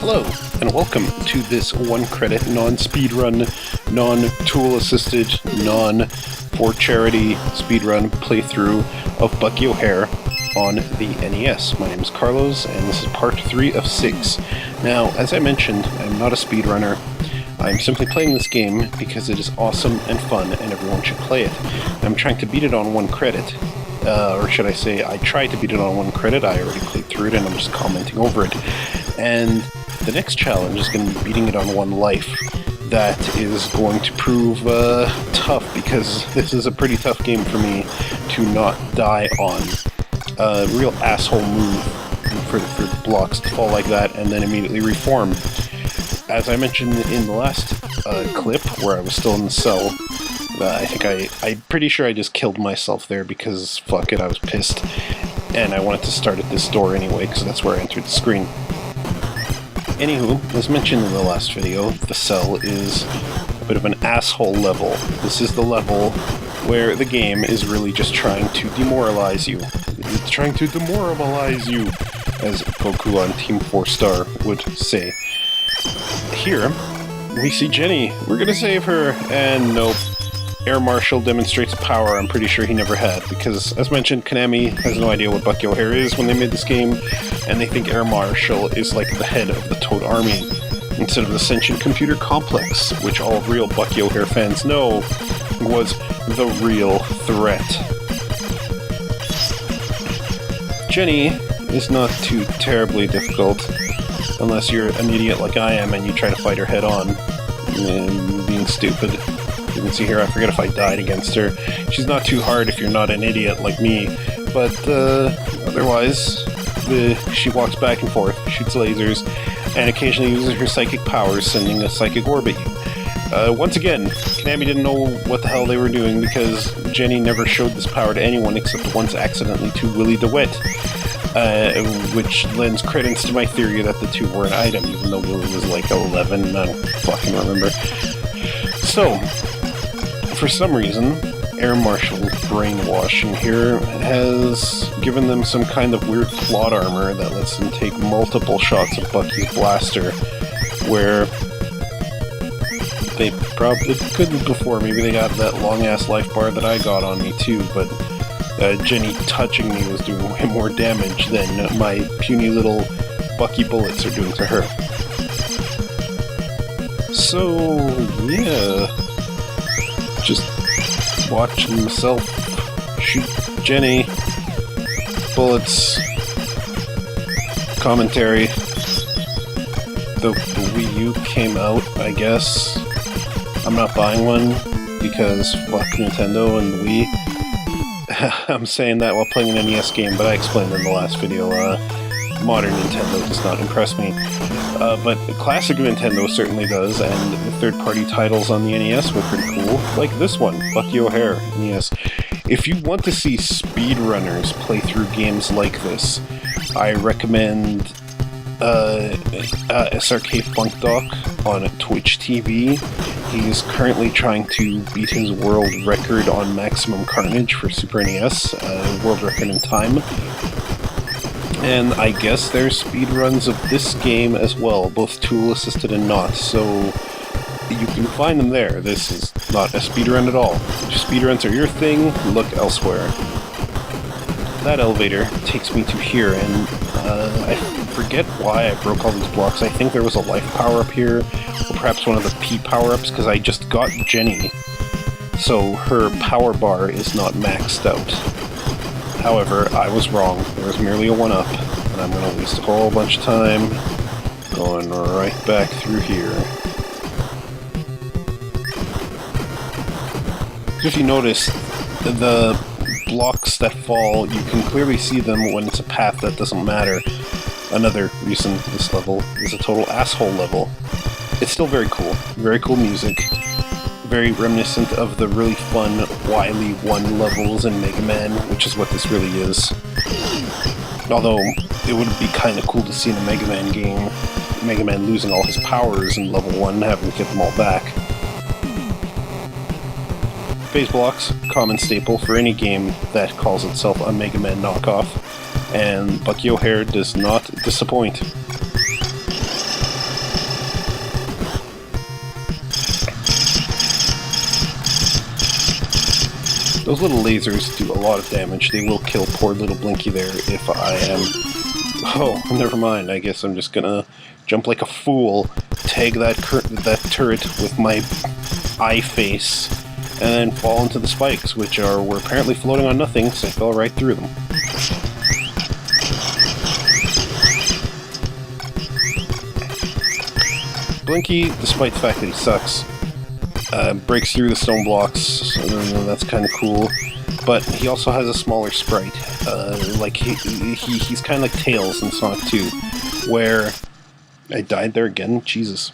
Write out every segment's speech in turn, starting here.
Hello, and welcome to this one-credit, non-speedrun, non-tool-assisted, non-for-charity speedrun playthrough of Bucky O'Hare on the NES. My name is Carlos, and this is part 3 of 6. Now, as I mentioned, I'm not a speedrunner. I'm simply playing this game because it is awesome and fun, and everyone should play it. I'm trying to beat it on 1 credit. Or should I say, I tried to beat it on 1 credit. I already played through it, and I'm just commenting over it. And the next challenge is going to be beating it on 1 life. That is going to prove tough, because this is a pretty tough game for me to not die on. A real asshole move for the blocks to fall like that and then immediately reform. As I mentioned in the last clip, where I was still in the cell, I'm pretty sure I just killed myself there because, fuck it, I was pissed. And I wanted to start at this door anyway, because that's where I entered the screen. Anywho, as mentioned in the last video, the cell is a bit of an asshole level. This is the level where the game is really just trying to demoralize you. It's trying to demoralize you, as Goku on Team 4 Star would say. Here, we see Jenny. We're gonna save her, and nope. Air Marshal demonstrates power I'm pretty sure he never had, because, as mentioned, Konami has no idea what Bucky O'Hare is when they made this game, and they think Air Marshal is like the head of the Toad Army, instead of the sentient computer complex, which all real Bucky O'Hare fans know was the real threat. Jenny is not too terribly difficult, unless you're an idiot like I am and you try to fight her head on, and being stupid. You can see here, I forget if I died against her. She's not too hard if you're not an idiot like me, but otherwise, she walks back and forth, shoots lasers, and occasionally uses her psychic powers, sending a psychic orb at you. Once again, Konami didn't know what the hell they were doing because Jenny never showed this power to anyone except once accidentally to Willie DeWitt, which lends credence to my theory that the two were an item, even though Willie was like 11, I don't fucking remember. So, for some reason, Air Marshal's brainwashing here has given them some kind of weird plot armor that lets them take multiple shots of Bucky's blaster, where they probably couldn't before. Maybe they got that long-ass life bar that I got on me too, but Jenny touching me was doing way more damage than my puny little Bucky bullets are doing to her. So, yeah, just watch myself shoot Jenny, bullets, commentary. The Wii U came out, I guess. I'm not buying one because fuck Nintendo and the Wii. I'm saying that while playing an NES game, but I explained in the last video, modern Nintendo does not impress me. But classic Nintendo certainly does, and the third-party titles on the NES were pretty cool, like this one, Bucky O'Hare, NES. If you want to see speedrunners play through games like this, I recommend SRK Funk Doc on Twitch TV. He's currently trying to beat his world record on Maximum Carnage for Super NES, world record in time. And I guess there's speedruns of this game as well, both tool-assisted and not, so you can find them there. This is not a speedrun at all. If speedruns are your thing, look elsewhere. That elevator takes me to here, and I forget why I broke all these blocks. I think there was a life power-up here, or perhaps one of the P power-ups, because I just got Jenny, so her power bar is not maxed out. However, I was wrong. There was merely a 1-up, and I'm going to waste a whole bunch of time going right back through here. If you notice, the blocks that fall, you can clearly see them when it's a path that doesn't matter. Another reason this level is a total asshole level. It's still very cool music. Very reminiscent of the really fun Wily 1 levels in Mega Man, which is what this really is. Although, it would be kind of cool to see in a Mega Man game, Mega Man losing all his powers in level 1 and having to get them all back. Phase blocks, common staple for any game that calls itself a Mega Man knockoff, and Bucky O'Hare does not disappoint. Those little lasers do a lot of damage. They will kill poor little Blinky there if I am... Oh, never mind. I guess I'm just gonna jump like a fool, tag that turret with my eye face, and then fall into the spikes, which were apparently floating on nothing, so I fell right through them. Blinky, despite the fact that he sucks, breaks through the stone blocks, so that's kind of cool. But he also has a smaller sprite. Like he's kind of like Tails in Sonic 2, where I died there again. Jesus,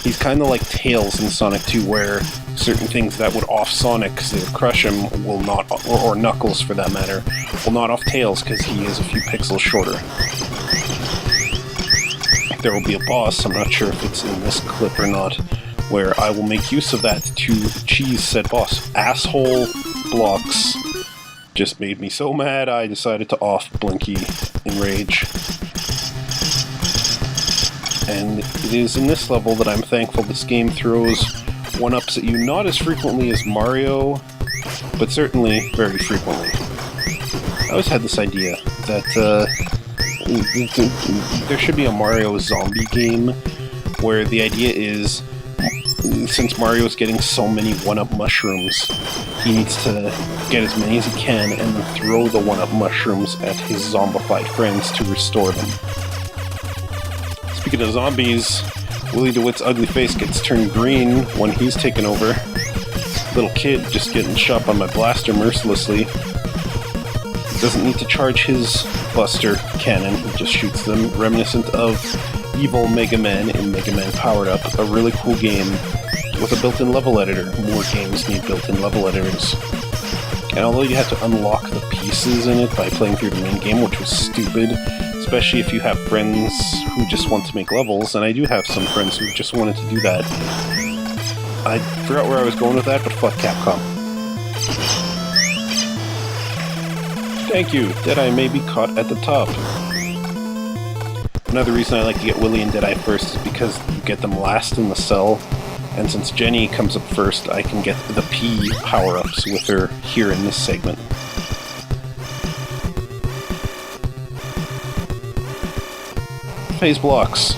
he's kind of like Tails in Sonic 2, where certain things that would off Sonic because they would crush him will not, or Knuckles for that matter, will not off Tails because he is a few pixels shorter. There will be a boss. I'm not sure if it's in this clip or not, where I will make use of that to cheese said boss. Asshole blocks just made me so mad I decided to off Blinky in rage. And it is in this level that I'm thankful this game throws one-ups at you, not as frequently as Mario, but certainly very frequently. I always had this idea that there should be a Mario zombie game where the idea is, since Mario is getting so many one-up mushrooms, he needs to get as many as he can and then throw the one-up mushrooms at his zombified friends to restore them. Speaking of zombies, Willie DeWitt's ugly face gets turned green when he's taken over. Little kid just getting shot by my blaster mercilessly. Doesn't need to charge his Buster cannon, he just shoots them, reminiscent of evil Mega Man in Mega Man Powered Up, a really cool game with a built-in level editor. More games need built-in level editors. And although you have to unlock the pieces in it by playing through the main game, which was stupid, especially if you have friends who just want to make levels, and I do have some friends who just wanted to do that. I forgot where I was going with that, but fuck Capcom. Thank you, Deadeye may be caught at the top. Another reason I like to get Willy and Deadeye first is because you get them last in the cell, and since Jenny comes up first, I can get the P power-ups with her here in this segment. Phase blocks.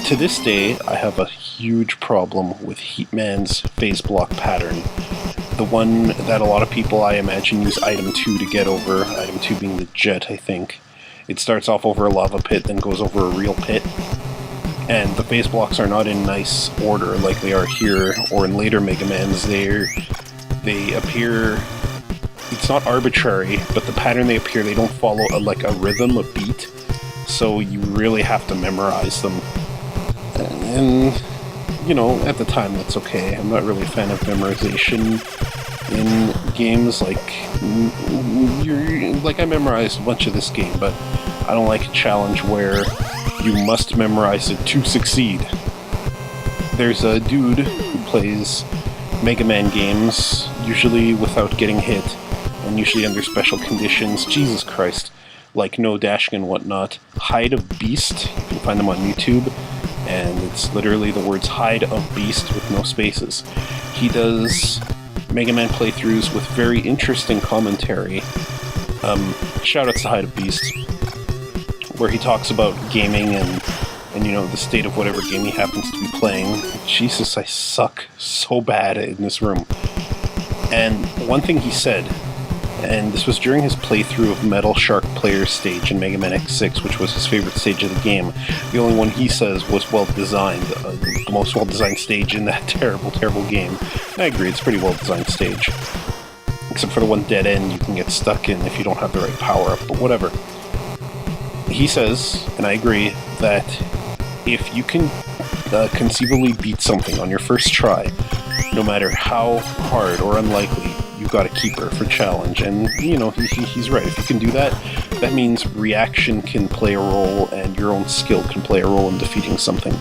To this day, I have a huge problem with Heatman's phase block pattern. The one that a lot of people, I imagine, use item 2 to get over, item 2 being the jet, I think. It starts off over a lava pit, then goes over a real pit. And the phase blocks are not in nice order like they are here, or in later Mega Mans. They appear... It's not arbitrary, but the pattern they appear, they don't follow a rhythm, a beat. So you really have to memorize them. And, you know, at the time that's okay. I'm not really a fan of memorization in games. I memorized a bunch of this game, but I don't like a challenge where you must memorize it to succeed. There's a dude who plays Mega Man games, usually without getting hit, and usually under special conditions. Jesus Christ. Like no dashing and whatnot. Hide of Beast, you can find them on YouTube, and it's literally the words Hide of Beast with no spaces. He does Mega Man playthroughs with very interesting commentary. Shoutouts to Hide of Beast, where he talks about gaming and you know, the state of whatever game he happens to be playing. Jesus, I suck so bad in this room. And one thing he said, and this was during his playthrough of Metal Shark Player's stage in Mega Man X6, which was his favorite stage of the game. The only one he says was well-designed, the most well-designed stage in that terrible, terrible game. I agree, it's a pretty well-designed stage. Except for the one dead end you can get stuck in if you don't have the right power-up, but whatever. He says, and I agree, that if you can conceivably beat something on your first try, no matter how hard or unlikely, you got a keeper for challenge. And, you know, he's right. If you can do that, that means reaction can play a role and your own skill can play a role in defeating something.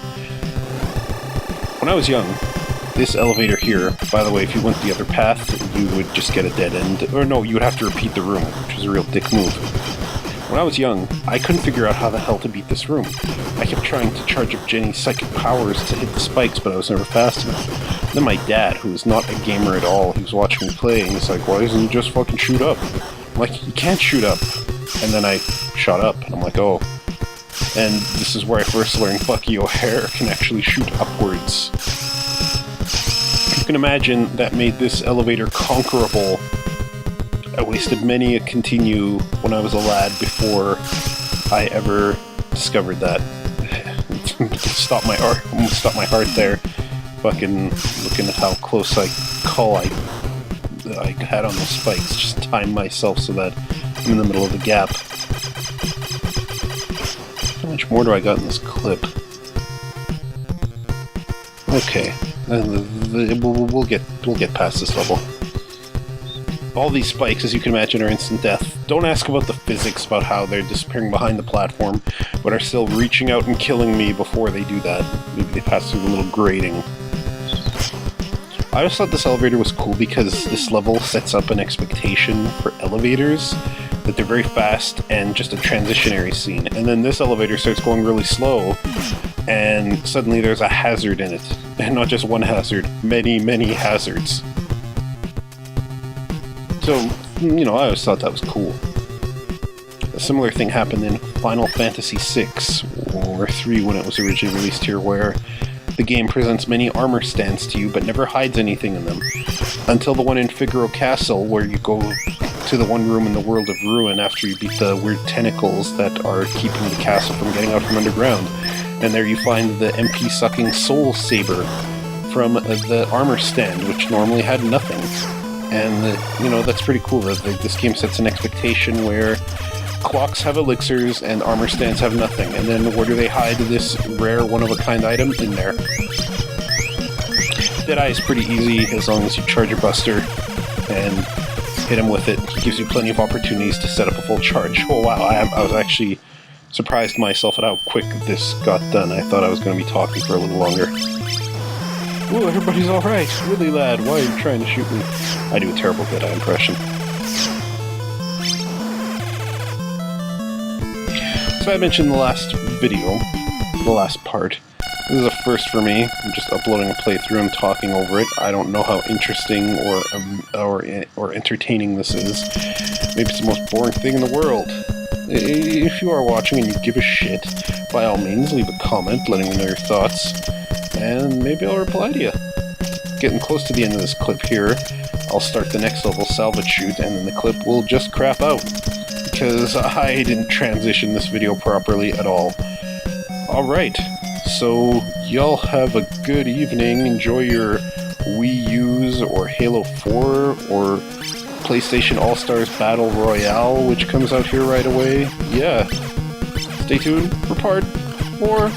When I was young, this elevator here, by the way, if you went the other path, you would just get a dead end. Or no, you would have to repeat the room, which was a real dick move. When I was young, I couldn't figure out how the hell to beat this room. I kept trying to charge up Jenny's psychic powers to hit the spikes, but I was never fast enough. Then my dad, who's not a gamer at all, he was watching me play, and he's like, why doesn't he just fucking shoot up? I'm like, you can't shoot up. And then I shot up, and I'm like, oh. And this is where I first learned Bucky O'Hare can actually shoot upwards. You can imagine that made this elevator conquerable. I wasted many a continue when I was a lad before I ever discovered that. Almost stopped my heart there. Fucking looking at how close I had on the spikes. Just time myself so that I'm in the middle of the gap. How much more do I got in this clip? Okay, we'll get past this level. All these spikes, as you can imagine, are instant death. Don't ask about the physics about how they're disappearing behind the platform, but are still reaching out and killing me before they do that. Maybe they pass through the little grating. I always thought this elevator was cool because this level sets up an expectation for elevators, that they're very fast and just a transitionary scene. And then this elevator starts going really slow, and suddenly there's a hazard in it. And not just one hazard, many, many hazards. So, you know, I always thought that was cool. A similar thing happened in Final Fantasy VI, or 3 when it was originally released here, where the game presents many armor stands to you, but never hides anything in them. Until the one in Figaro Castle, where you go to the one room in the World of Ruin after you beat the weird tentacles that are keeping the castle from getting out from underground. And there you find the MP-sucking Soul Saber from the armor stand, which normally had nothing. And, you know, that's pretty cool that this game sets an expectation where clocks have elixirs and armor stands have nothing. And then where do they hide this rare one-of-a-kind item? In there. Deadeye is pretty easy as long as you charge your buster and hit him with it. It gives you plenty of opportunities to set up a full charge. Oh wow, I was actually surprised myself at how quick this got done. I thought I was going to be talking for a little longer. Ooh, everybody's alright. Really, lad, why are you trying to shoot me? I do a terrible Deadeye impression. So I mentioned in the last video, the last part. This is a first for me. I'm just uploading a playthrough and talking over it. I don't know how interesting or entertaining this is. Maybe it's the most boring thing in the world. If you are watching and you give a shit, by all means leave a comment letting me know your thoughts, and maybe I'll reply to you. Getting close to the end of this clip here, I'll start the next level salvage shoot, and then the clip will just crap out, because I didn't transition this video properly at all. Alright, so y'all have a good evening, enjoy your Wii U's or Halo 4 or PlayStation All-Stars Battle Royale, which comes out here right away. Yeah, stay tuned for part 4.